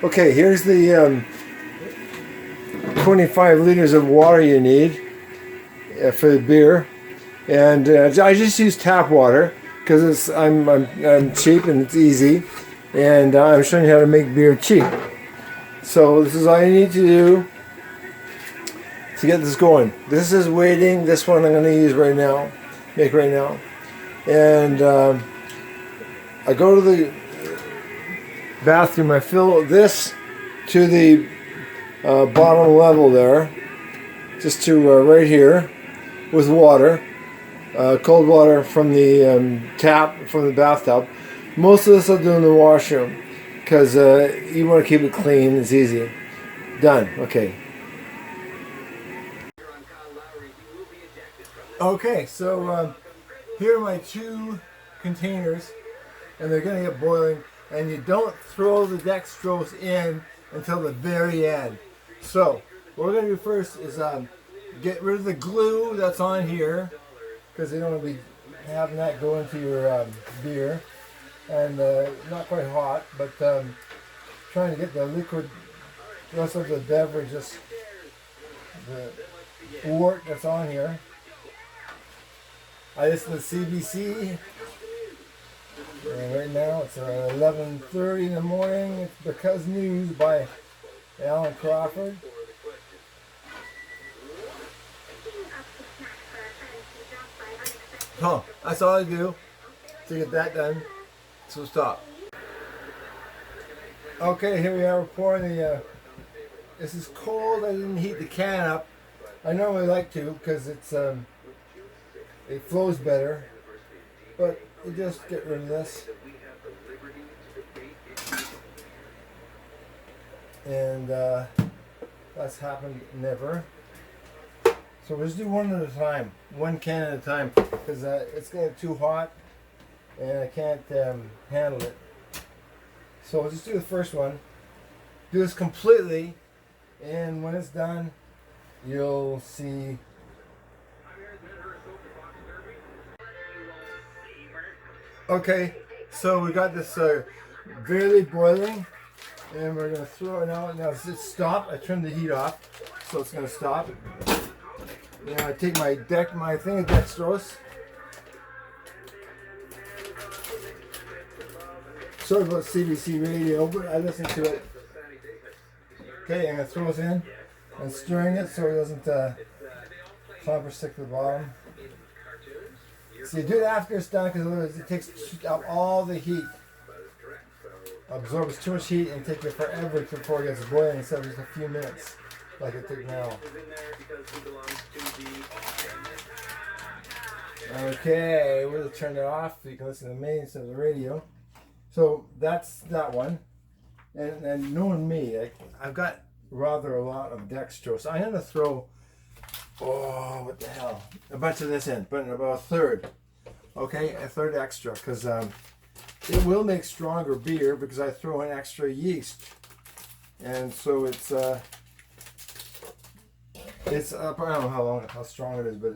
Okay, here's the 25 liters of water you need for the beer, and I just use tap water because I'm cheap and it's easy, and I'm showing you how to make beer cheap. So this is all you need to do to get this going. This is waiting. This one I'm going to use right now, make right now, and I go to the bathroom. I fill this to the bottom level there, just to right here, with water, cold water from the tap, from the bathtub. Most of this I'll do in the washroom because you want to keep it clean. It's easy. Done. Okay. Okay, so here are my two containers, and they're going to get boiling. And you don't throw the dextrose in until the very end. So what we're going to do first is get rid of the glue that's on here, because you don't want to be having that go into your beer. And not quite hot, but trying to get the liquid, rest of the beverage, just the wort that's on here. I listen to CBC, and right now it's 11:30 in the morning. It's Because News by Alan Crawford. Oh, that's all I do to get that done. So stop. Okay, here we are. We're pouring the. This is cold. I didn't heat the can up. I normally like to because it's it flows better. But you just get rid of this. And that's happened never. So we'll just do one at a time, one can at a time, because it's getting too hot and I can't handle it. So we'll just do the first one. Do this completely, and when it's done, you'll see. Okay, so we got this barely boiling, and we're gonna throw it out. Now it's stopped. I turned the heat off, so it's gonna stop. Now I take my thing of dextrose. Sorry about CBC radio, but I listen to it. Okay, I'm gonna throw it in and stirring it so it doesn't clump or stick to the bottom. So you do it after it's done, because otherwise it takes out all the heat, absorbs too much heat, and takes it forever before it gets boiling instead of just a few minutes like it took now. Okay, we'll turn it off so you can listen to me instead of the radio. So that's that one. And knowing me, I've got rather a lot of dextrose. I'm going to throw, what the hell, a bunch of this in, but about a third. Okay, a third extra, because it will make stronger beer because I throw in extra yeast. And so it's I don't know how strong it is, but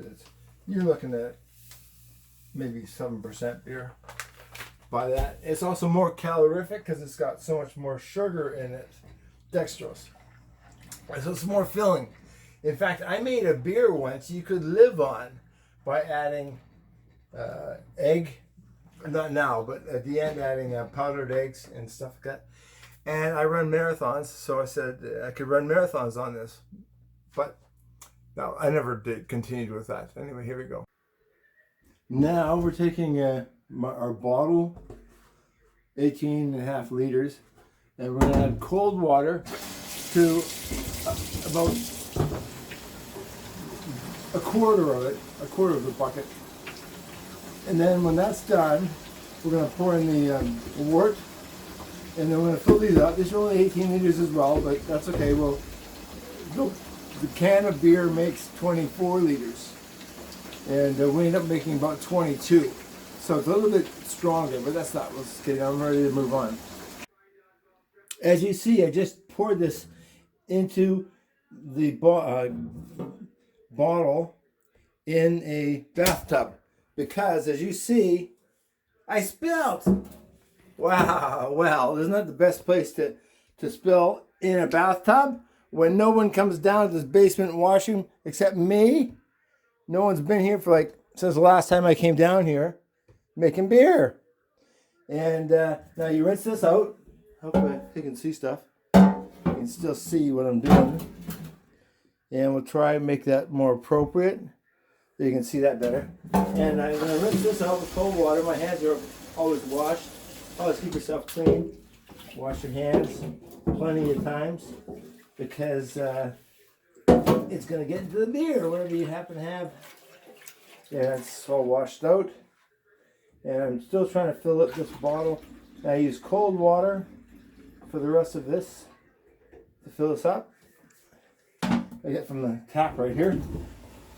you're looking at maybe 7% beer by that. It's also more calorific because it's got so much more sugar in it, dextrose. So it's more filling. In fact, I made a beer once you could live on by adding egg, not now, but at the end adding powdered eggs and stuff like that. And I run marathons, so I said I could run marathons on this. But no, I never did continue with that. Anyway, here we go. Now we're taking our bottle, 18.5 liters, and we're going to add cold water to about a quarter of the bucket. And then when that's done, we're going to pour in the wort, and then we're going to fill these up. These are only 18 liters as well, but that's okay. Well, the can of beer makes 24 liters, and we end up making about 22. So it's a little bit stronger, but that's not what's getting. I'm ready to move on. As you see, I just poured this into the bottle in a bathtub because, as you see, I spilled. Wow. Well, isn't that the best place to to spill in a bathtub when no one comes down to this basement washroom except me. No one's been here for like since the last time I came down here making beer. And now you rinse this out. Hopefully you can see stuff. You can still see what I'm doing. And we'll try and make that more appropriate so you can see that better. And I'm going to rinse this out with cold water. My hands are always washed. Always keep yourself clean. Wash your hands plenty of times because it's going to get into the beer, whatever you happen to have. Yeah, it's all washed out. And I'm still trying to fill up this bottle. I use cold water for the rest of this to fill this up. I get from the tap right here.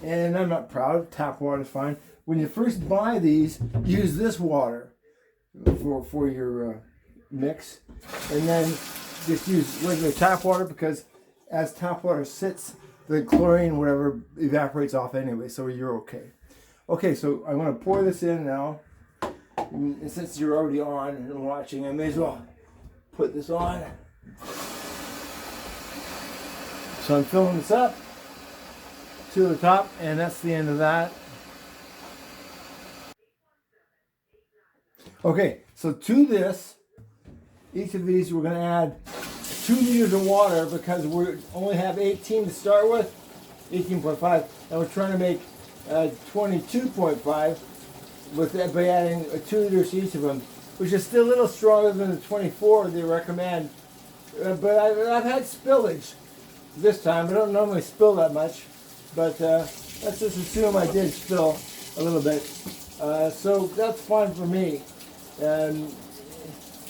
And I'm not proud, tap water is fine. When you first buy these, use this water for your mix. And then just use regular tap water because as tap water sits, the chlorine, whatever, evaporates off anyway, so you're okay. Okay, so I'm going to pour this in now. And since you're already on and watching, I may as well put this on. So I'm filling this up to the top, and that's the end of that. Okay, so to this, each of these we're going to add 2 liters of water because we only have 18 to start with, 18.5, and we're trying to make 22.5 with that by adding 2 liters to each of them, which is still a little stronger than the 24 they recommend. But I've had spillage this time. I don't normally spill that much, but let's just assume I did spill a little bit. So that's fine for me.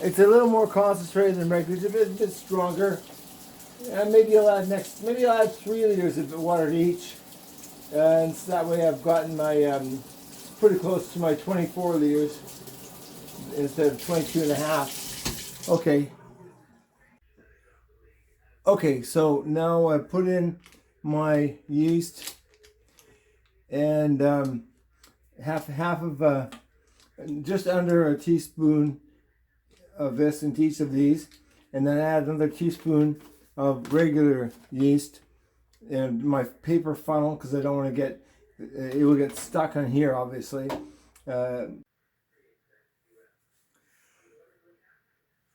It's a little more concentrated than regular. It's a bit stronger. And maybe I'll add 3 liters of water to each. And so that way I've gotten my pretty close to my 24 liters instead of 22 and a half. Okay, so now I put in my yeast and half of just under a teaspoon of this into each of these, and then add another teaspoon of regular yeast in my paper funnel because I don't want to get it will get stuck on here, obviously.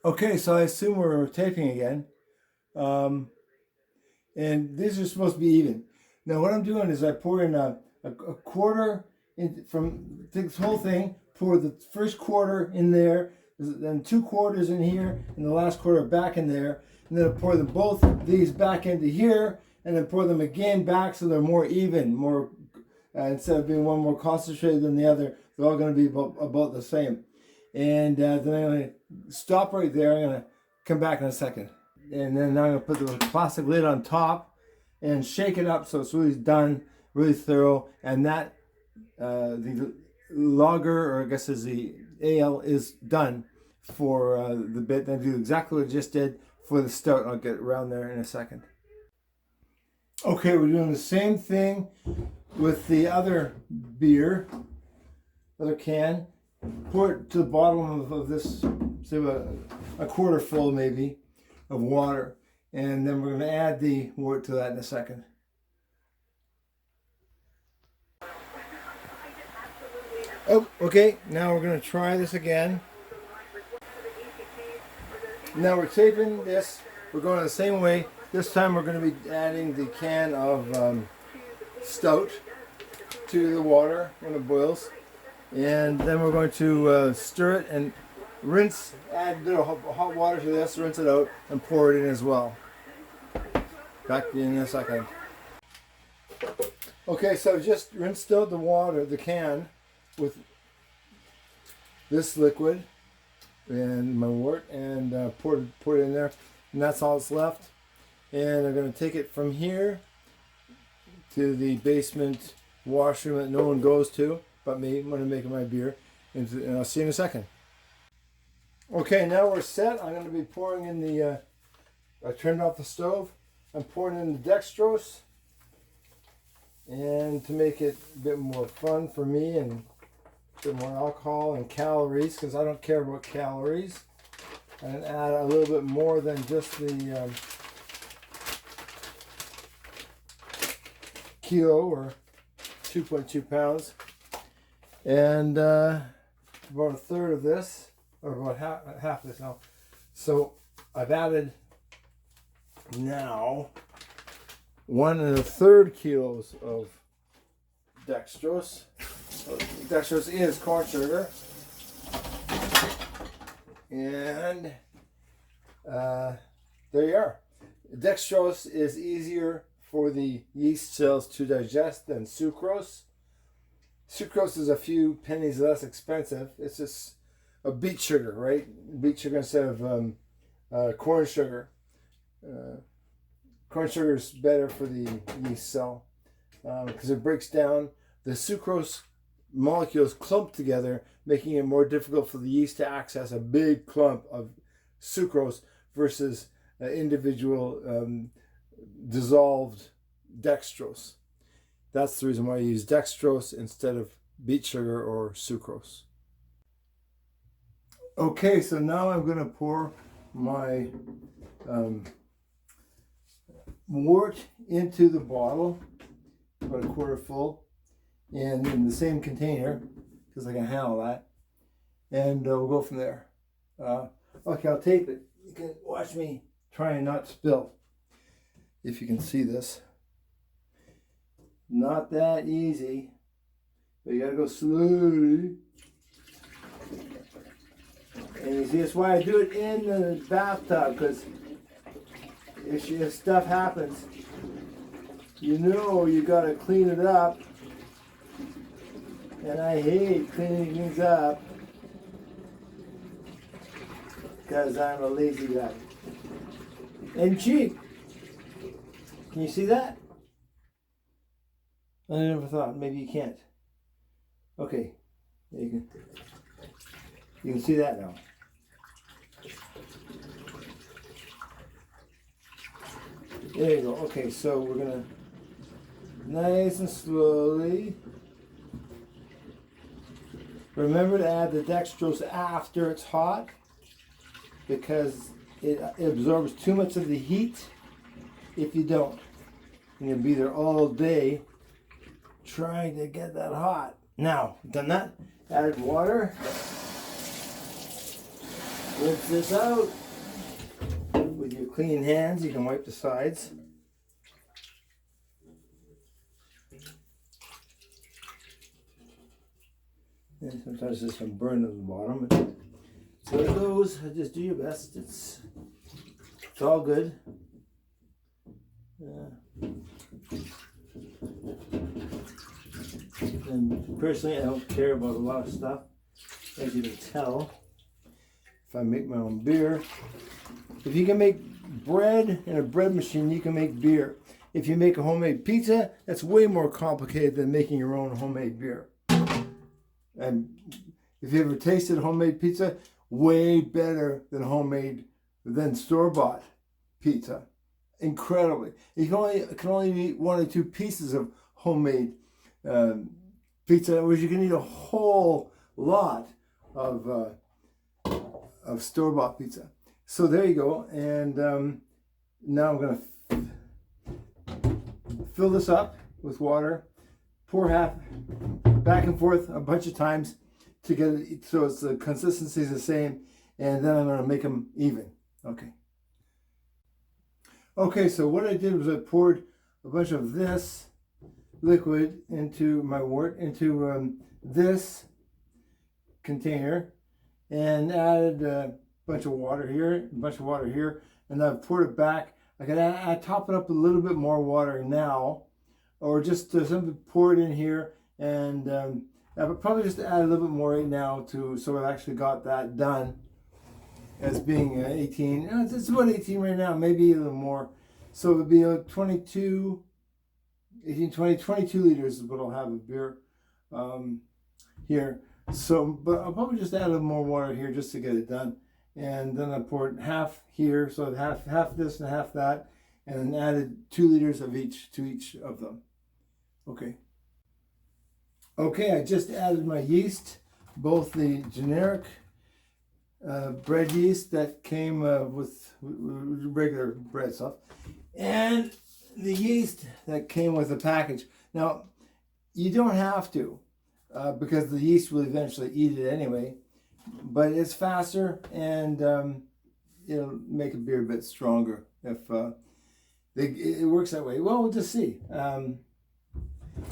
Okay, so I assume we're taping again. And these are supposed to be even. Now what I'm doing is I pour in a quarter from this whole thing, pour the first quarter in there, then 2 quarters in here, and the last quarter back in there, and then I pour them both these back into here, and then pour them again back so they're more even, more instead of being one more concentrated than the other, they're all going to be about the same. And then I'm going to stop right there. I'm going to come back in a second. And then I'm going to put the plastic lid on top and shake it up so it's really done, really thorough. And that, the lager, or I guess is the ale, is done for the bit. Then do exactly what I just did for the stout. I'll get around there in a second. Okay, we're doing the same thing with the other beer, other can. Pour it to the bottom of this, say a quarter full maybe, of water. And then we're going to add the wort to that in a second. Oh, okay, now we're going to try this again. Now we're taping this. We're going the same way. This time we're going to be adding the can of stout to the water when it boils. And then we're going to stir it and rinse, add a bit of hot water to this, rinse it out, and pour it in as well. Back in a second. Okay, so I've just rinsed out the water, the can, with this liquid and my wort, and poured it in there, and that's all that's left. And I'm going to take it from here to the basement washroom that no one goes to but me when I'm making my beer, and I'll see you in a second. Okay, now we're set. I'm going to be pouring in the, I turned off the stove. I'm pouring in the dextrose, and to make it a bit more fun for me and a bit more alcohol and calories, because I don't care about calories. and add a little bit more than just the kilo or 2.2 pounds. And about a third of this, or about half of this now. So I've added now 1 1/3 kilos of dextrose. Dextrose is corn sugar. And there you are. Dextrose is easier for the yeast cells to digest than sucrose. Sucrose is a few pennies less expensive. It's just a beet sugar, right? Beet sugar instead of corn sugar. Corn sugar is better for the yeast cell because it breaks down. The sucrose molecules clump together, making it more difficult for the yeast to access a big clump of sucrose versus individual dissolved dextrose. That's the reason why I use dextrose instead of beet sugar or sucrose. Okay, so now I'm going to pour my wort into the bottle, about a quarter full, and in the same container, because I can handle that, and we'll go from there. Okay, I'll tape it. You can watch me try and not spill, if you can see this. Not that easy, but you gotta go slowly. And you see, that's why I do it in the bathtub, because if stuff happens, you know you gotta clean it up. And I hate cleaning things up because I'm a lazy guy. And cheap. Can you see that? I never thought. Maybe you can't. Okay. You can see that now. There you go. Okay, so we're going to nice and slowly. Remember to add the dextrose after it's hot because it absorbs too much of the heat if you don't. And you'll be there all day trying to get that hot. Now, done that, add water. Rinse this out. With your clean hands, you can wipe the sides. And sometimes there's some burn on the bottom. So it goes. Just do your best. It's all good. And personally, I don't care about a lot of stuff, as you can tell. If I make my own beer, if you can make bread in a bread machine, you can make beer. If you make a homemade pizza, that's way more complicated than making your own homemade beer. And if you ever tasted homemade pizza, way better than store-bought pizza. Incredibly. You can only eat 1 or 2 pieces of homemade pizza, whereas you can eat a whole lot of store-bought pizza. So there you go. And now I'm going to fill this up with water, pour half back and forth a bunch of times to get it so it's the consistency is the same, and then I'm going to make them even. Okay, so what I did was I poured a bunch of this liquid into my wort, into this container, and added a bunch of water here, and I've poured it back. I top it up a little bit more water now, or just pour it in here, and I would probably just add a little bit more right now so I've actually got that done as being 18. It's about 18 right now, maybe a little more. So it'll be 22 liters is what I'll have of beer here. So, but I'll probably just add a little more water here just to get it done. And then I poured half here, so half this and half that, and then added 2 liters of each to each of them. Okay, I just added my yeast, both the generic bread yeast that came with regular bread stuff, and the yeast that came with the package. Now, you don't have to, because the yeast will eventually eat it anyway, but it's faster, and it'll make a beer a bit stronger if it works that way. Well, we'll just see. And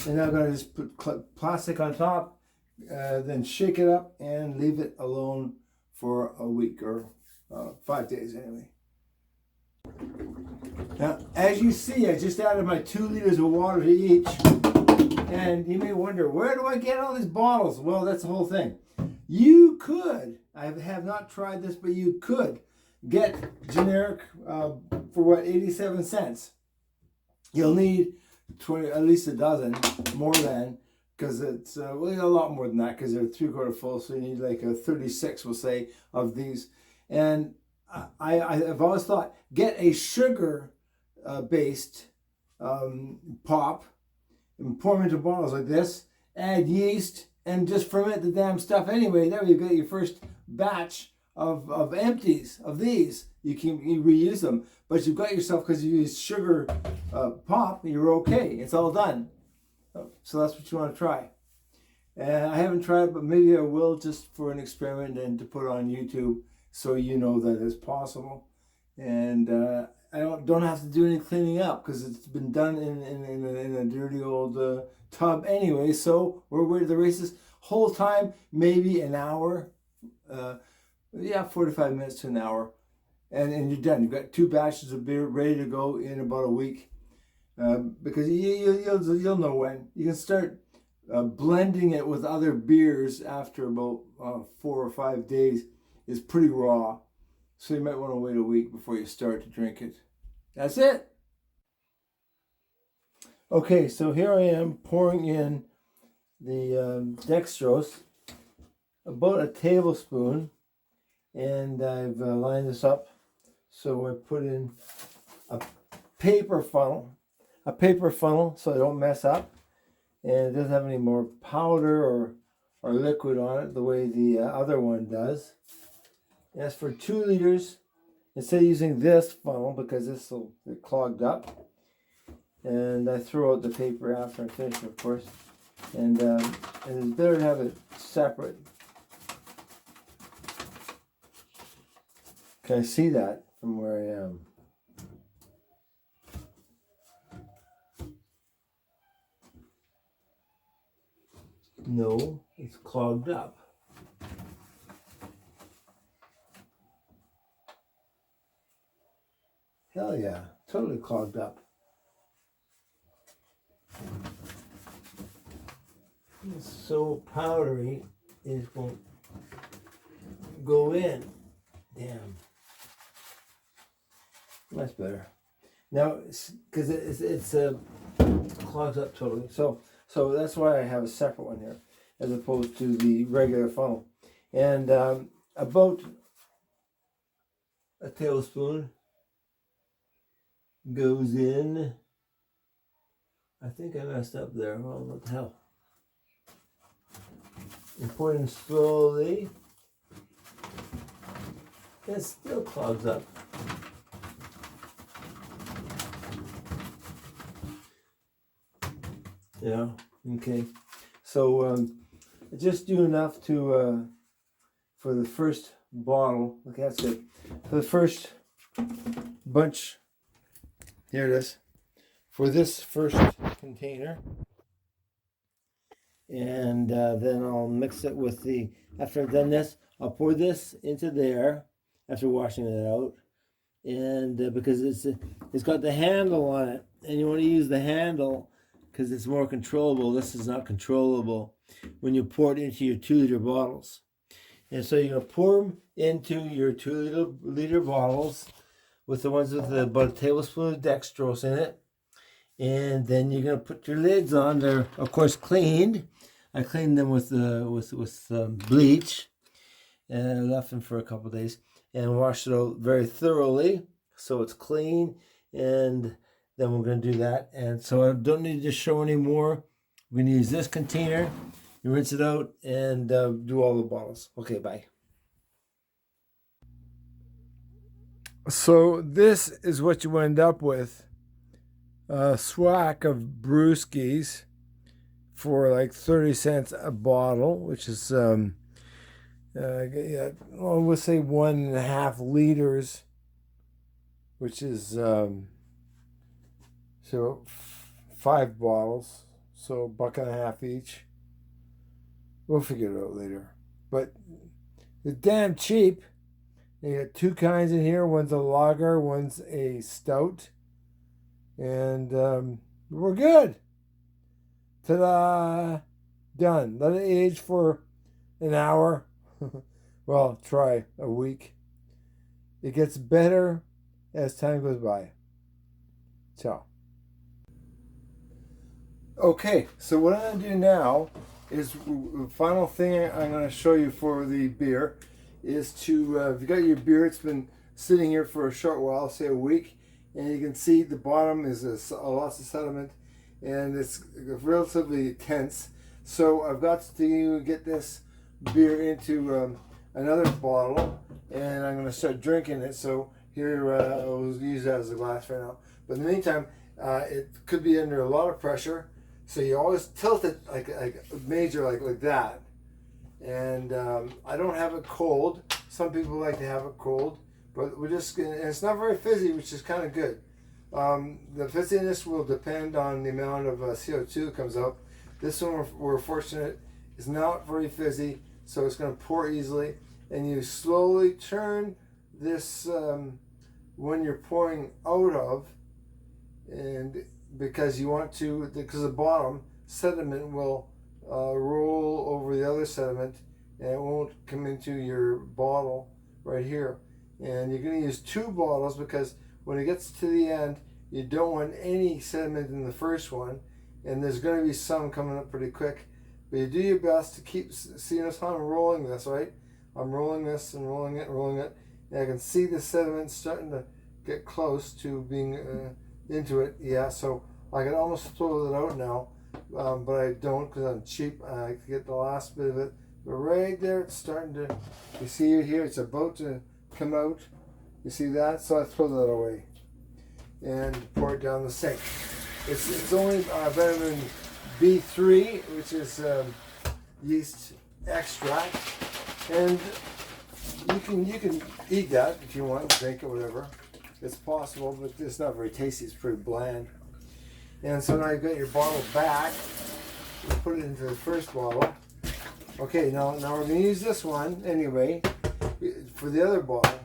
I'm going to just put plastic on top, then shake it up and leave it alone for a week or 5 days anyway. Now, as you see, I just added my 2 liters of water to each. And you may wonder, where do I get all these bottles? Well, that's the whole thing. You could, I have not tried this, but you could get generic for what, 87 cents. You'll need 20, at least a dozen, more than, because it's well, a lot more than that, because they're 3/4 full, so you need like a 36, we'll say, of these. And I've always thought, get a sugar based pop and pour them into bottles like this, add yeast, and just ferment the damn stuff anyway. There you've got your first batch of empties of these. You reuse them, but you've got yourself, because you use sugar pop, you're okay. It's all done. So that's what you want to try. And I haven't tried it, but maybe I will, just for an experiment and to put on YouTube, so you know that it's possible. And I don't have to do any cleaning up, because it's been done in a dirty old tub anyway. So we're at the races. Whole time, maybe an hour. 45 minutes to an hour. And you're done. You've got 2 batches of beer ready to go in about a week. Because you'll know when. You can start blending it with other beers after about 4 or 5 days. It's pretty raw. So you might want to wait a week before you start to drink it. That's it. Okay, so here I am pouring in the dextrose, about a tablespoon, and I've lined this up. So I put in a paper funnel so I don't mess up, and it doesn't have any more powder or liquid on it the way the other one does. As for 2 liters, instead of using this funnel, because this will get clogged up, and I throw out the paper after I finish, of course, and it's better to have it separate. Can I see that from where I am? No, it's clogged up. Hell yeah, totally clogged up. It's so powdery, it won't go in. Damn. That's better. Now, because it's clogged up totally. So that's why I have a separate one here, as opposed to the regular funnel. And about a tablespoon goes in. I think I messed up there. Well, what the hell? And pour it in slowly. It still clogs up. Yeah, okay. So just do enough to for the first bottle. Okay, that's good. For the first bunch, here it is. For this first container. And then I'll mix it with the, after I've done this, I'll pour this into there after washing it out. And because it's got the handle on it, and you want to use the handle because it's more controllable. This is not controllable when you pour it into your 2 liter bottles. And so you're going to pour them into your 2 liter bottles with the ones with about a tablespoon of dextrose in it. And then you're going to put your lids on. They're, of course, cleaned. I cleaned them with bleach, and I left them for a couple of days and washed it out very thoroughly so it's clean. And then we're going to do that. And so I don't need to show any more. We're going to use this container. You rinse it out and do all the bottles. Okay, bye. So this is what you end up with. A swack of brewskis for like 30 cents a bottle, which is, yeah, well, we'll say 1.5 liters, which is, so 5 bottles, so $1.50 each. We'll figure it out later. But it's damn cheap. You got two kinds in here. One's a lager, one's a stout. And we're good. Ta-da! Done. Let it age for an hour. Well, try a week. It gets better as time goes by. Ciao. Okay, so what I'm going to do now is the final thing I'm going to show you for the beer is to, if you got your beer, it's been sitting here for a short while, say a week, and you can see the bottom is a lots of sediment, and it's relatively tense. So I've got to get this beer into another bottle, and I'm going to start drinking it. So here, I'll use that as a glass right now. But in the meantime, it could be under a lot of pressure, so you always tilt it like major, like that. And I don't have it cold. Some people like to have it cold, but we're just gonna, and it's not very fizzy, which is kind of good. The fizziness will depend on the amount of CO2 that comes out. This one, we're fortunate, is not very fizzy, so it's going to pour easily. And you slowly turn this when you're pouring out of, and because you want to, because the bottom sediment will roll over the other sediment, and it won't come into your bottle right here. And you're going to use 2 bottles because when it gets to the end, you don't want any sediment in the first one, and there's going to be some coming up pretty quick. But you do your best to keep, see, notice how I'm rolling this, right? I'm rolling this and rolling it and rolling it, and I can see the sediment starting to get close to being into it. Yeah, so I can almost throw it out now, but I don't because I'm cheap. I get the last bit of it, but right there it's starting to, you see it here, it's about to come out. You see that? So I throw that away and pour it down the sink. It's only vitamin B3, which is yeast extract, and you can eat that if you want, drink it, whatever. It's possible, but it's not very tasty. It's pretty bland. And so now you've got your bottle back. You put it into the first bottle. Okay, now we're going to use this one anyway for the other bottle,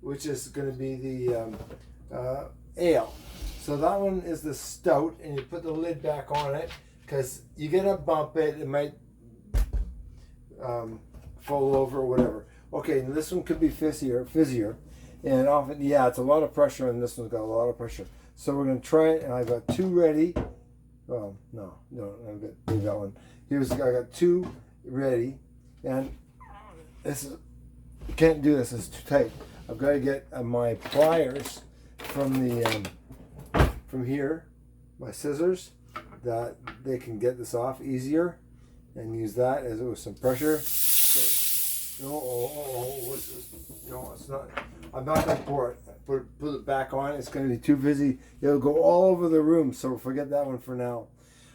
which is going to be the ale. So that one is the stout, and you put the lid back on it because you get a bump it might fall over or whatever. Okay, and this one could be fizzier, and often, yeah, it's a lot of pressure, and this one's got a lot of pressure. So we're going to try it, and I've got 2 ready. Well, no, I've got one. I got 2 ready, and this is, can't do this, it's too tight. I've got to get my pliers from the from here, my scissors, that they can get this off easier, and use that as it was some pressure. No, it's not. I'm not going to pour it. Put it back on. It's going to be too busy. It'll go all over the room, so forget that one for now.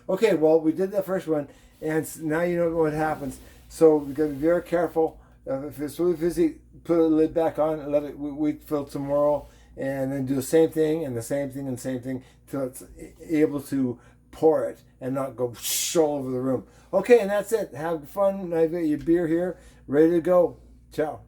Okay, well, we did that first one, and now you know what happens. So we've got to be very careful. If it's really busy, put the lid back on and let it wait till tomorrow, and then do the same thing and the same thing and the same thing till it's able to pour it and not go all over the room. Okay, and that's it. Have fun. I've got your beer here ready to go. Ciao.